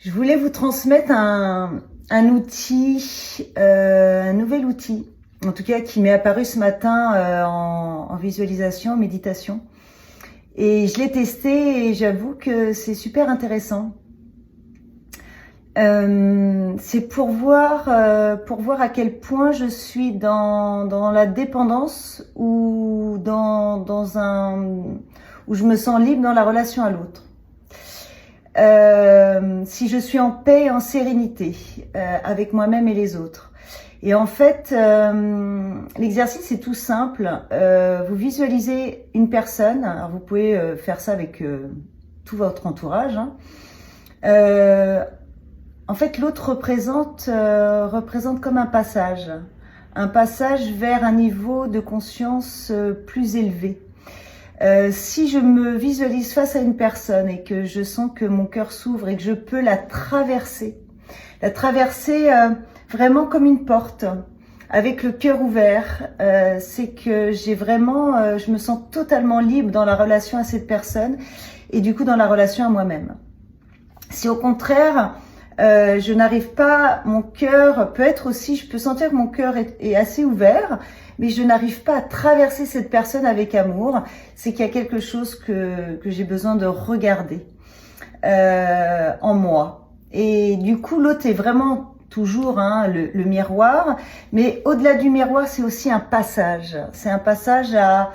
Je voulais vous transmettre un outil, un nouvel outil, en tout cas qui m'est apparu ce matin en visualisation, en méditation. Et je l'ai testé et j'avoue que c'est super intéressant. C'est pour voir à quel point je suis dans la dépendance ou où je me sens libre dans la relation à l'autre. Si je suis en paix et en sérénité avec moi-même et les autres. Et en fait, l'exercice est tout simple. Vous visualisez une personne. Alors vous pouvez faire ça avec tout votre entourage. En fait, l'autre représente comme un passage vers un niveau de conscience plus élevé. Si je me visualise face à une personne et que je sens que mon cœur s'ouvre et que je peux la traverser vraiment comme une porte, avec le cœur ouvert, c'est que je me sens totalement libre dans la relation à cette personne et du coup dans la relation à moi-même. Si au contraire, je n'arrive pas, mon cœur peut être aussi, je peux sentir que mon cœur est assez ouvert, mais je n'arrive pas à traverser cette personne avec amour, c'est qu'il y a quelque chose que j'ai besoin de regarder en moi. Et du coup, l'autre est vraiment toujours le miroir, mais au-delà du miroir, c'est aussi un passage. C'est un passage à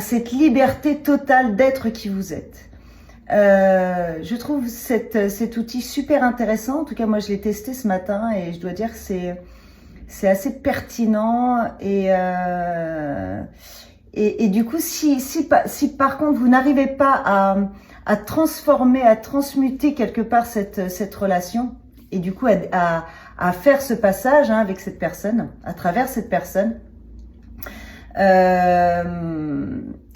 cette liberté totale d'être qui vous êtes. Je trouve cet outil super intéressant. En tout cas, moi, je l'ai testé ce matin et je dois dire que c'est assez pertinent et du coup, si par contre vous n'arrivez pas à transformer, à transmuter quelque part cette relation et du coup à faire ce passage avec cette personne, à travers cette personne, et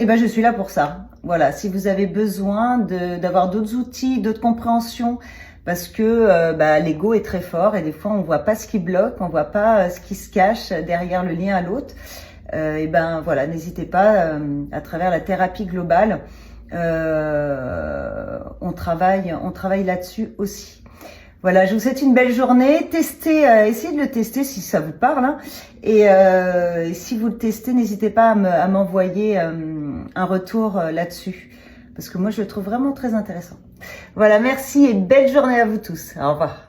ben je suis là pour ça. Voilà, si vous avez besoin d'avoir d'autres outils, d'autres compréhensions, parce que l'ego est très fort et des fois on voit pas ce qui bloque, on voit pas ce qui se cache derrière le lien à l'autre. Et ben voilà, n'hésitez pas, à travers la thérapie globale, on travaille là-dessus aussi. Voilà, je vous souhaite une belle journée. Testez, essayez de le tester si ça vous parle. Et si vous le testez, n'hésitez pas à m'envoyer un retour là-dessus. Parce que moi, je le trouve vraiment très intéressant. Voilà, merci et belle journée à vous tous. Au revoir.